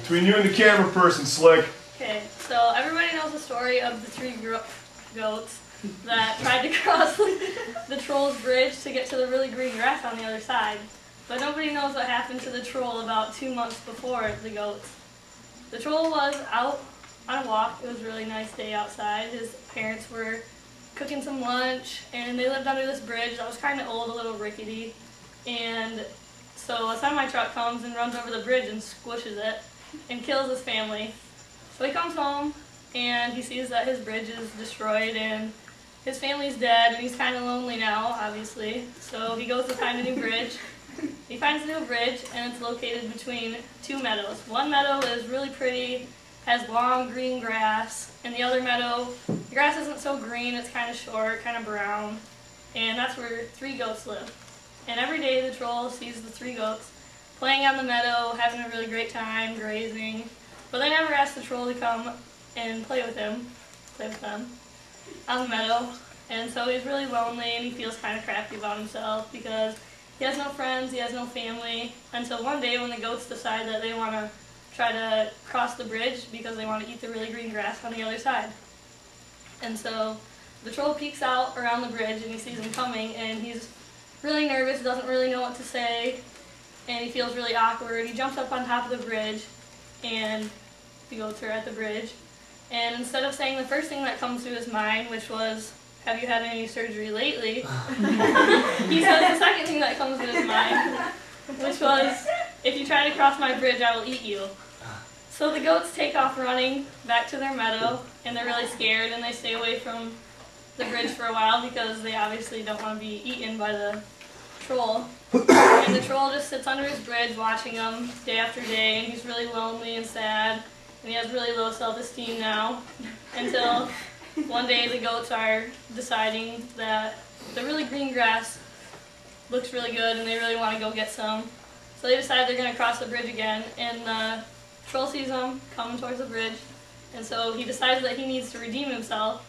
Between you and the camera person, Slick. Okay, so everybody knows the story of the three goats that tried to cross the troll's bridge to get to the really green grass on the other side. But nobody knows what happened to the troll about 2 months before the goats. The troll was out on a walk. It was a really nice day outside. His parents were cooking some lunch, and they lived under this bridge that was kind of old, a little rickety. And so a semi-truck comes and runs over the bridge and squishes it and kills his family. So he comes home and he sees that his bridge is destroyed and his family's dead, and he's kind of lonely now, obviously. So he goes to find a new bridge. He finds a new bridge, and it's located between two meadows. One meadow is really pretty, has long green grass, and the other meadow, the grass isn't so green, it's kind of short, kind of brown, and that's where three goats live. And every day the troll sees the three goats playing on the meadow, having a really great time, grazing, but they never ask the troll to come and play with them on the meadow. And so he's really lonely, and he feels kind of crappy about himself because he has no friends, he has no family, until one day when the goats decide that they want to try to cross the bridge because they want to eat the really green grass on the other side. And so the troll peeks out around the bridge and he sees them coming, and he's really nervous, doesn't really know what to say, and he feels really awkward. He jumps up on top of the bridge, and the goats are at the bridge. And instead of saying the first thing that comes to his mind, which was, "Have you had any surgery lately?" he says the second thing that comes to his mind, which was, "If you try to cross my bridge, I will eat you." So the goats take off running back to their meadow, and they're really scared, and they stay away from the bridge for a while because they obviously don't want to be eaten by the troll. And the troll just sits under his bridge watching them day after day, and he's really lonely and sad, and he has really low self-esteem now, until one day the goats are deciding that the really green grass looks really good and they really want to go get some. So they decide they're going to cross the bridge again, and the troll sees them coming towards the bridge, and so he decides that he needs to redeem himself.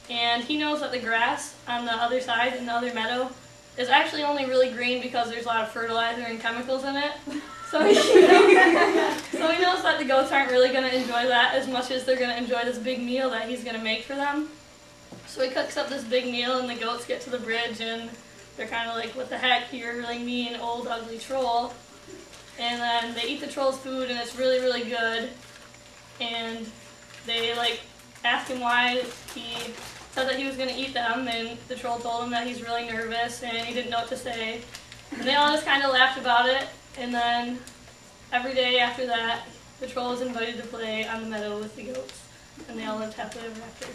And he knows that the grass on the other side, in the other meadow, is actually only really green because there's a lot of fertilizer and chemicals in it. So he knows that the goats aren't really going to enjoy that as much as they're going to enjoy this big meal that he's going to make for them. So he cooks up this big meal, and the goats get to the bridge, and they're kind of like, "What the heck, you're a really mean, old, ugly troll." And then they eat the troll's food, and it's really, really good. And they ask him why he said that he was going to eat them, and the troll told him that he's really nervous and he didn't know what to say. And they all just kind of laughed about it. And then every day after that, the troll was invited to play on the meadow with the goats, and they all lived happily ever after.